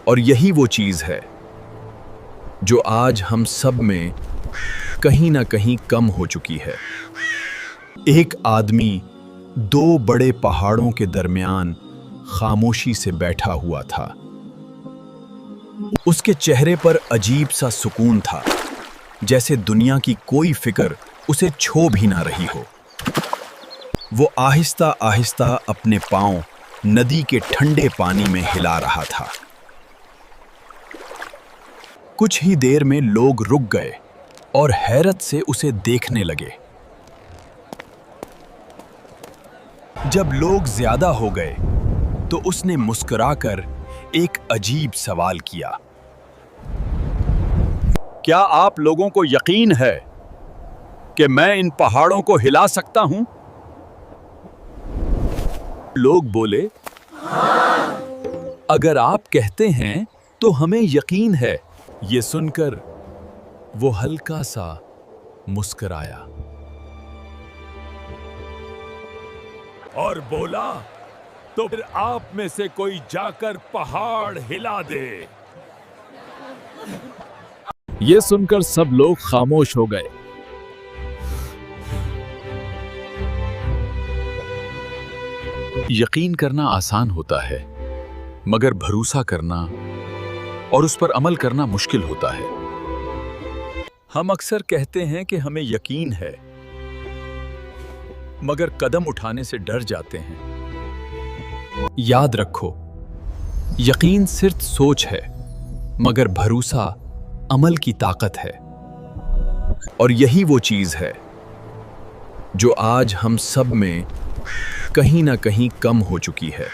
और यही वो चीज है जो आज हम सब में कहीं ना कहीं कम हो चुकी है। एक आदमी दो बड़े पहाड़ों के दरमियान खामोशी से बैठा हुआ था। उसके चेहरे पर अजीब सा सुकून था, जैसे दुनिया की कोई फिक्र उसे छू भी ना रही हो। वो आहिस्ता आहिस्ता अपने पांव नदी के ठंडे पानी में हिला रहा था। कुछ ही देर में लोग रुक गए और हैरत से उसे देखने लगे। जब लोग ज्यादा हो गए तो उसने मुस्कुराकर एक अजीब सवाल किया। क्या आप लोगों को यकीन है कि मैं इन पहाड़ों को हिला सकता हूं? लोग बोले, अगर आप कहते हैं तो हमें यकीन है। ये सुनकर वो हल्का सा मुस्कुराया और बोला, तो फिर आप में से कोई जाकर पहाड़ हिला दे। ये सुनकर सब लोग खामोश हो गए। यकीन करना आसान होता है, मगर भरोसा करना और उस पर अमल करना मुश्किल होता है। हम अक्सर कहते हैं कि हमें यकीन है, मगर कदम उठाने से डर जाते हैं। याद रखो, यकीन सिर्फ सोच है, मगर भरोसा अमल की ताकत है। और यही वो चीज है जो आज हम सब में कहीं ना कहीं कम हो चुकी है।